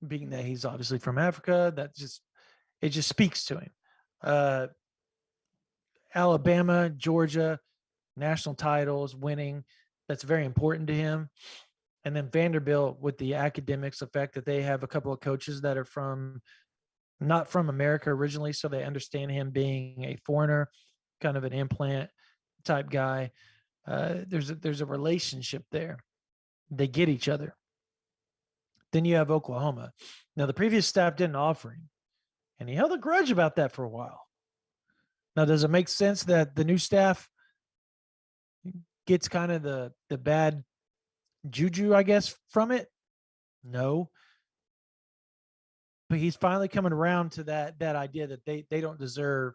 being that he's obviously from Africa. It just speaks to him. Alabama, Georgia, national titles, winning. That's very important to him. And then Vanderbilt, with the academics, the fact that they have a couple of coaches that are not from America originally, so they understand him being a foreigner, kind of an implant type guy. There's a relationship there. They get each other. Then you have Oklahoma. Now, the previous staff didn't offer him, and he held a grudge about that for a while. Now, does it make sense that the new staff gets kind of the bad juju, I guess, from it? No. But he's finally coming around to that idea that they don't deserve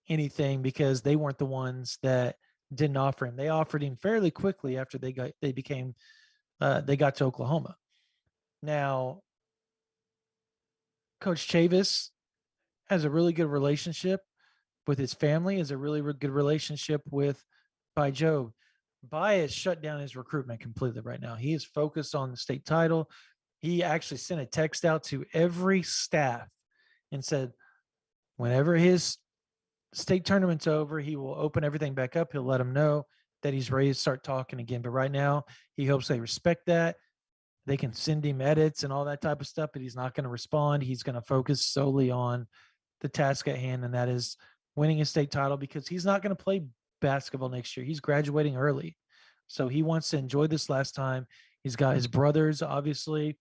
anything because they weren't the ones that didn't offer him. They offered him fairly quickly after they got to Oklahoma. Now, Coach Chavis has a really good relationship with his family, has a really good relationship with By Job. By has shut down his recruitment completely right now. He is focused on the state title. He actually sent a text out to every staff and said, whenever his state tournament's over, he will open everything back up. He'll let them know that he's ready to start talking again. But right now, he hopes they respect that. They can send him edits and all that type of stuff, but he's not going to respond. He's going to focus solely on the task at hand, and that is winning a state title, because he's not going to play basketball next year. He's graduating early. So he wants to enjoy this last time. He's got his brothers, obviously,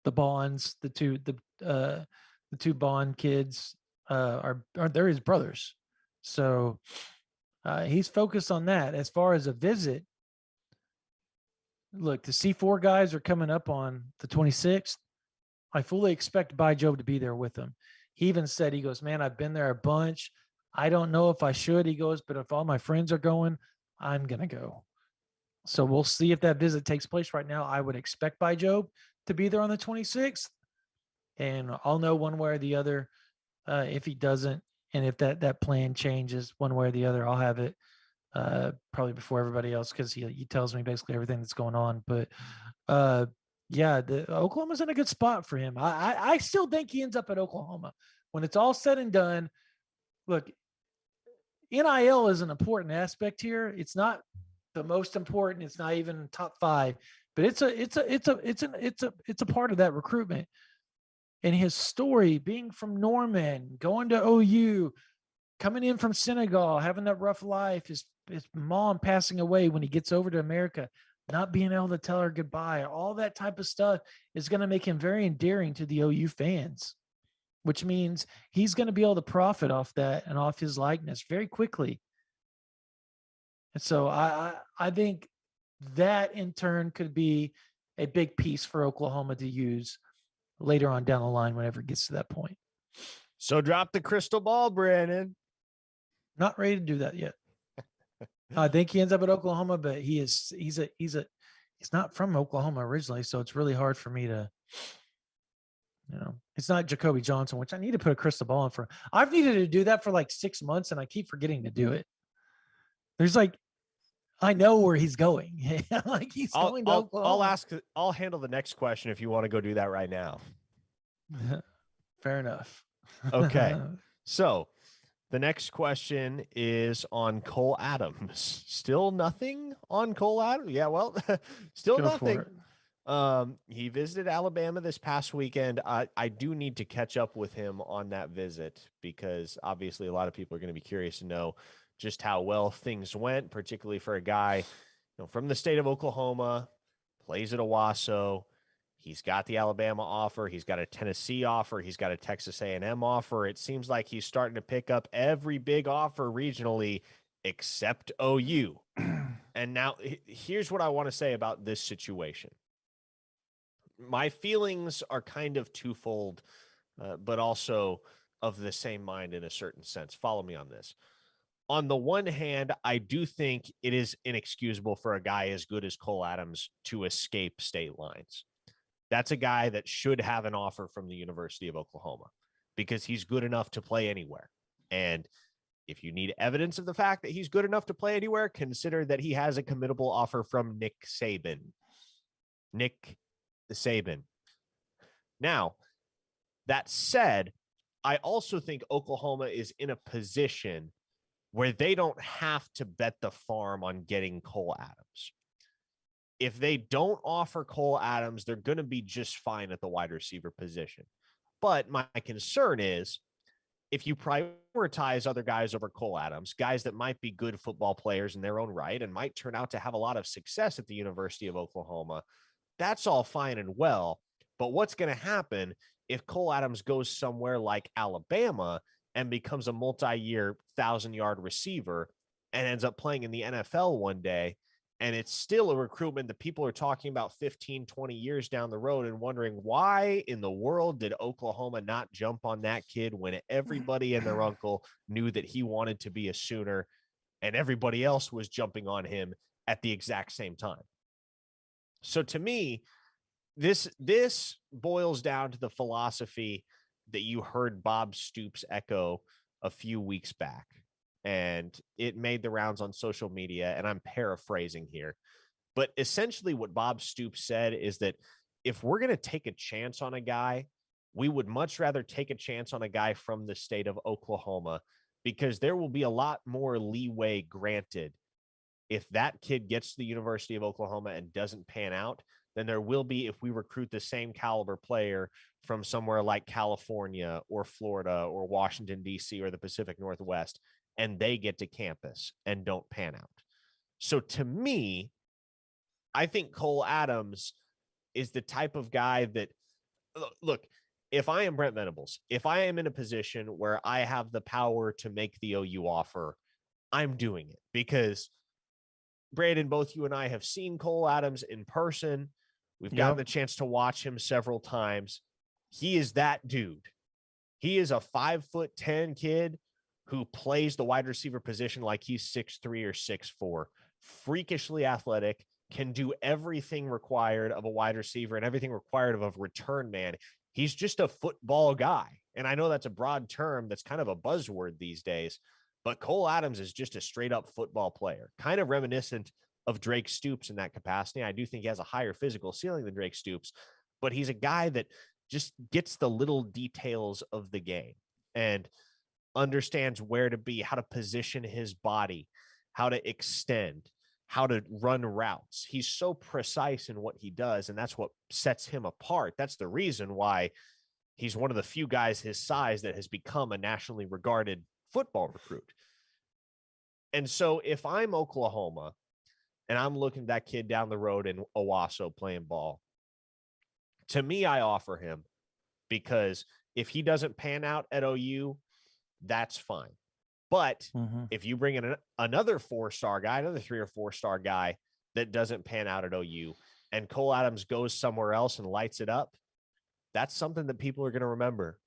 the Bonds, the two Bond kids they're his brothers. So he's focused on that. As far as a visit, look, the C4 guys are coming up on the 26th. I fully expect By Job to be there with them. He even said, he goes, man, I've been there a bunch. I don't know if I should. He goes, but if all my friends are going, I'm going to go. So we'll see if that visit takes place. Right now, I would expect By Job to be there on the 26th. And I'll know one way or the other if he doesn't. And if that plan changes one way or the other, I'll have it probably before everybody else, because he tells me basically everything that's going on. But yeah, the Oklahoma's in a good spot for him. I still think he ends up at Oklahoma when it's all said and done. Look, NIL is an important aspect here. It's not the most important. It's not even top 5, but it's a part of that recruitment. And his story, being from Norman, going to OU, coming in from Senegal, having that rough life, his mom passing away when he gets over to America, not being able to tell her goodbye, all that type of stuff is going to make him very endearing to the OU fans, which means he's going to be able to profit off that and off his likeness very quickly. And so I think that in turn could be a big piece for Oklahoma to use later on down the line whenever it gets to that point. So drop the crystal ball, Brandon. Not ready to do that yet. I think he ends up at Oklahoma, but he's not from Oklahoma originally, so it's really hard for me to, it's not Jacoby Johnson, which I need to put a crystal ball in for. I've needed to do that for like 6 months, and I keep forgetting to do it. There's like, I know where he's going. Like he's going to Oklahoma. I'll handle the next question if you want to go do that right now. Fair enough. Okay. So the next question is on Cole Adams. Still nothing on Cole Adams? Yeah, well, still nothing. He visited Alabama this past weekend. I do need to catch up with him on that visit because obviously a lot of people are going to be curious to know just how well things went, particularly for a guy from the state of Oklahoma, plays at Owasso. He's got the Alabama offer. He's got a Tennessee offer. He's got a Texas A&M offer. It seems like he's starting to pick up every big offer regionally except OU. And now here's what I want to say about this situation. My feelings are kind of twofold, but also of the same mind in a certain sense. Follow me on this. On the one hand, I do think it is inexcusable for a guy as good as Cole Adams to escape state lines. That's a guy that should have an offer from the University of Oklahoma because he's good enough to play anywhere. And if you need evidence of the fact that he's good enough to play anywhere, consider that he has a committable offer from Nick Saban. Nick Saban. Now, that said, I also think Oklahoma is in a position where they don't have to bet the farm on getting Cole Adams. If they don't offer Cole Adams, they're going to be just fine at the wide receiver position. But my concern is if you prioritize other guys over Cole Adams, guys that might be good football players in their own right and might turn out to have a lot of success at the University of Oklahoma, that's all fine and well. But what's going to happen if Cole Adams goes somewhere like Alabama and becomes a multi-year 1,000-yard receiver and ends up playing in the NFL one day, and it's still a recruitment that people are talking about 15, 20 years down the road and wondering why in the world did Oklahoma not jump on that kid when everybody and their uncle knew that he wanted to be a Sooner and everybody else was jumping on him at the exact same time. So to me, this boils down to the philosophy that you heard Bob Stoops echo a few weeks back. And it made the rounds on social media, and I'm paraphrasing here. But essentially what Bob Stoops said is that if we're going to take a chance on a guy, we would much rather take a chance on a guy from the state of Oklahoma because there will be a lot more leeway granted if that kid gets to the University of Oklahoma and doesn't pan out than there will be if we recruit the same caliber player from somewhere like California or Florida or Washington, D.C. or the Pacific Northwest, and they get to campus and don't pan out. So to me, I think Cole Adams is the type of guy that, look, if I am Brent Venables, if I am in a position where I have the power to make the OU offer, I'm doing it because Brandon, both you and I have seen Cole Adams in person. We've gotten the chance to watch him several times. He is that dude. He is a 5'10" kid who plays the wide receiver position like he's 6'3" or 6'4", freakishly athletic, can do everything required of a wide receiver and everything required of a return man. He's just a football guy. And I know that's a broad term that's kind of a buzzword these days, but Cole Adams is just a straight up football player, kind of reminiscent of Drake Stoops in that capacity. I do think he has a higher physical ceiling than Drake Stoops, but he's a guy that just gets the little details of the game and understands where to be, how to position his body, how to extend. how to run routes. He's so precise in what he does, and that's what sets him apart. That's the reason why he's one of the few guys his size that has become a nationally regarded football recruit. And so if I'm Oklahoma and I'm looking at that kid down the road in Owasso playing ball, to me, I offer him, because if he doesn't pan out at OU, that's fine. But if you bring in another 4-star guy, another 3 or 4-star guy that doesn't pan out at OU, and Cole Adams goes somewhere else and lights it up, that's something that people are going to remember.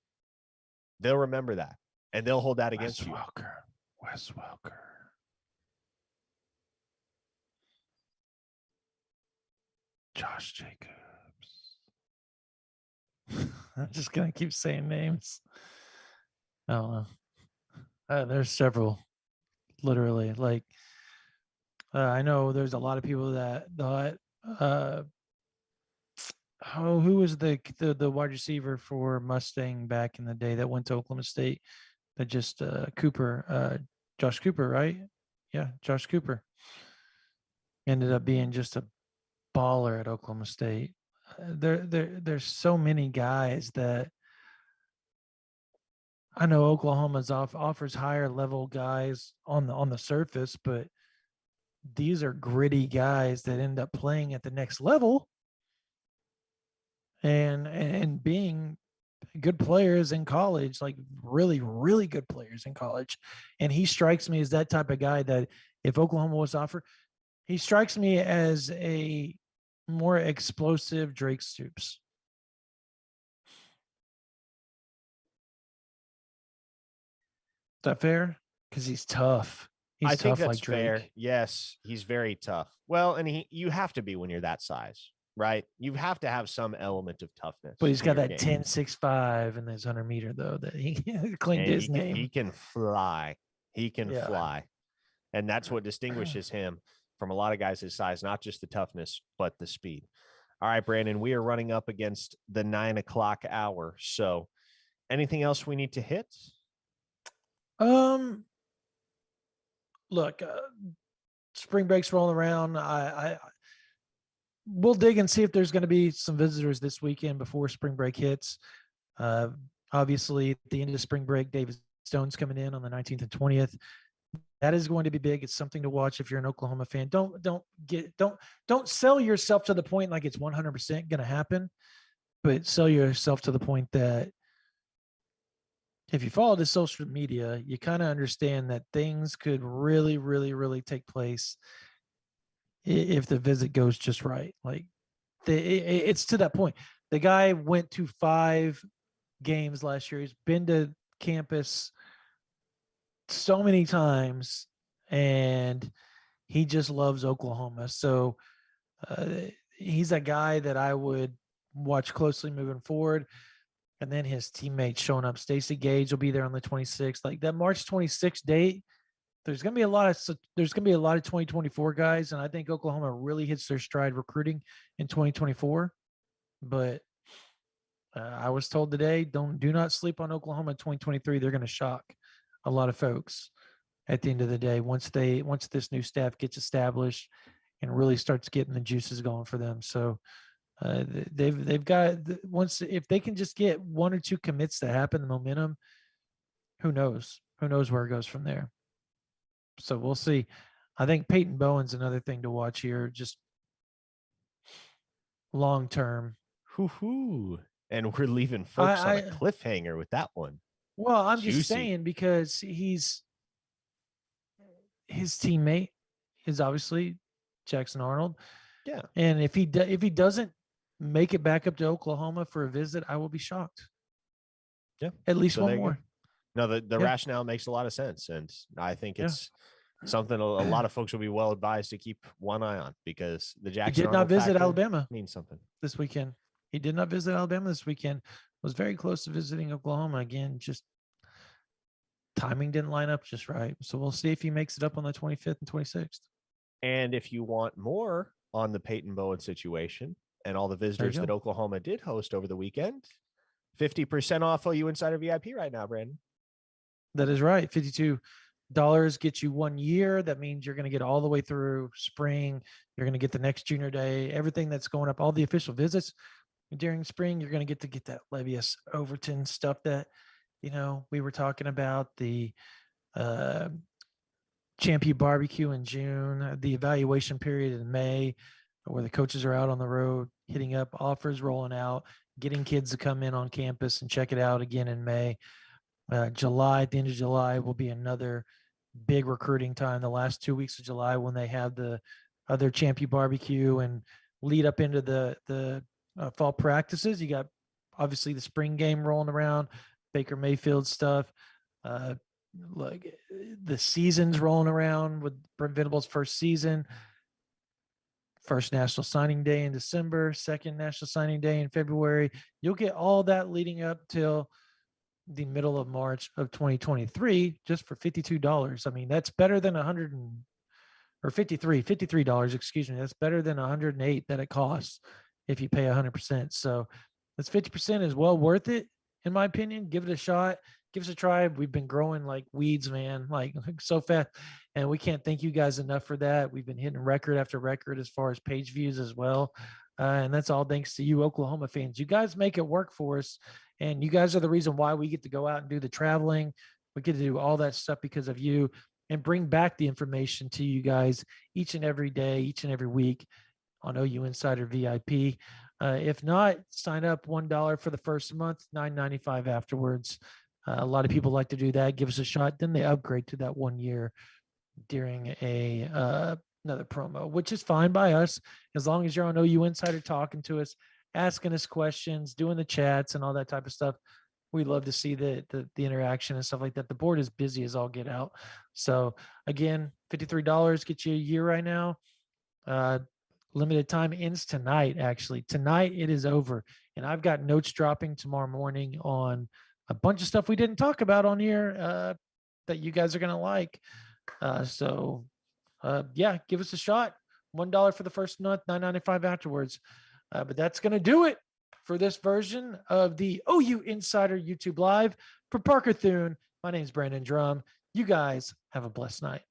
They'll remember that, and they'll hold that against you. Wes Welker. Josh Jacobs. I'm just going to keep saying names. Oh, there's several, literally. Like, I know there's a lot of people that thought, who was the wide receiver for Mustang back in the day that went to Oklahoma State? That just Josh Cooper, right? Yeah, Josh Cooper ended up being just a baller at Oklahoma State. There's so many guys that I know Oklahoma's offers higher level guys on the surface, but these are gritty guys that end up playing at the next level and being good players in college, like really, really good players in college. And he strikes me as that type of guy that if Oklahoma was offered, he strikes me as a more explosive Drake Stoops. Is that fair? Because he's tough. I He's think tough that's like Drake. fair. Yes, he's very tough. Well, and you have to be when you're that size, right? You have to have some element of toughness. But he's got that game. 10.65 in his 100-meter, though, that he claimed his name. He can fly. He can fly. And that's what distinguishes him from a lot of guys his size, not just the toughness, but the speed. All right, Brandon, we are running up against the 9 o'clock hour. So anything else we need to hit? Look, spring break's rolling around. We'll dig and see if there's going to be some visitors this weekend before spring break hits. Obviously, at the end of spring break, David Stone's coming in on the 19th and 20th. That is going to be big. It's something to watch if you're an Oklahoma fan. Don't sell yourself to the point like it's 100% going to happen, but sell yourself to the point that if you follow the social media, you kind of understand that things could really, really, really take place if the visit goes just right. Like it's to that point. The guy went to 5 games last year. He's been to campus so many times, and he just loves Oklahoma. So he's a guy that I would watch closely moving forward. And then his teammates showing up. Stacey Gage will be there on the 26th. Like that March 26th date, there's going to be a lot of 2024 guys, and I think Oklahoma really hits their stride recruiting in 2024. But I was told today, do not sleep on Oklahoma in 2023. They're going to shock a lot of folks at the end of the day once this new staff gets established and really starts getting the juices going for them. So they've got if they can just get 1 or 2 commits to happen, the momentum, who knows where it goes from there. So we'll see. I think Peyton Bowen's another thing to watch here, just long term. And we're leaving folks on a cliffhanger with that one. Well, I'm just saying, because his teammate is obviously Jackson Arnold. Yeah. And if he doesn't make it back up to Oklahoma for a visit, I will be shocked. Yeah. At least one more. No, the rationale makes a lot of sense. And I think it's something a lot of folks will be well advised to keep one eye on, because the Jackson Arnold did not visit Alabama means something this weekend. He did not visit Alabama this weekend. Was very close to visiting Oklahoma again. Just timing didn't line up just right. So we'll see if he makes it up on the 25th and 26th. And if you want more on the Peyton Bowen situation and all the visitors that Oklahoma did host over the weekend, 50% off OU Insider VIP right now, Brandon. That is right. 52 dollars gets you 1 year. That means you're going to get all the way through spring. You're going to get the next junior day, everything that's going up, all the official visits during spring. You're going to get that Levius Overton stuff that, we were talking about, the uh, Champion Barbecue in June, the evaluation period in May, where the coaches are out on the road, hitting up offers, rolling out, getting kids to come in on campus and check it out again in May. July, at the end of July, will be another big recruiting time. The last 2 weeks of July, when they have the other Champion Barbecue and lead up into the fall practices. You got obviously the spring game rolling around, Baker Mayfield stuff. Like the season's rolling around with Brent Venables' first season. First National Signing Day in December, second National Signing Day in February. You'll get all that leading up till the middle of March of 2023 just for $52. I mean, that's better than $53, excuse me. That's better than 108 that it costs if you pay 100%. So that's 50% is well worth it, in my opinion. Give it a shot. Give us a try. We've been growing like weeds, man, like so fast. And we can't thank you guys enough for that. We've been hitting record after record as far as page views as well. And that's all thanks to you, Oklahoma fans. You guys make it work for us. And you guys are the reason why we get to go out and do the traveling. We get to do all that stuff because of you, and bring back the information to you guys each and every day, each and every week on OU Insider VIP. If not, sign up $1 for the first month, $9.95 afterwards. A lot of people like to do that. Give us a shot. Then they upgrade to that 1 year during another promo, which is fine by us as long as you're on OU Insider talking to us, asking us questions, doing the chats and all that type of stuff. We love to see the interaction and stuff like that. The board is busy as all get out. So again, $53 gets you a year right now. Limited time ends tonight. Actually, tonight it is over, and I've got notes dropping tomorrow morning on a bunch of stuff we didn't talk about on here that you guys are gonna like. Yeah, give us a shot. $1 for the first month, $9.95 afterwards. But that's gonna do it for this version of the OU Insider YouTube Live. For Parker Thune, my name is Brandon Drumm. You guys have a blessed night.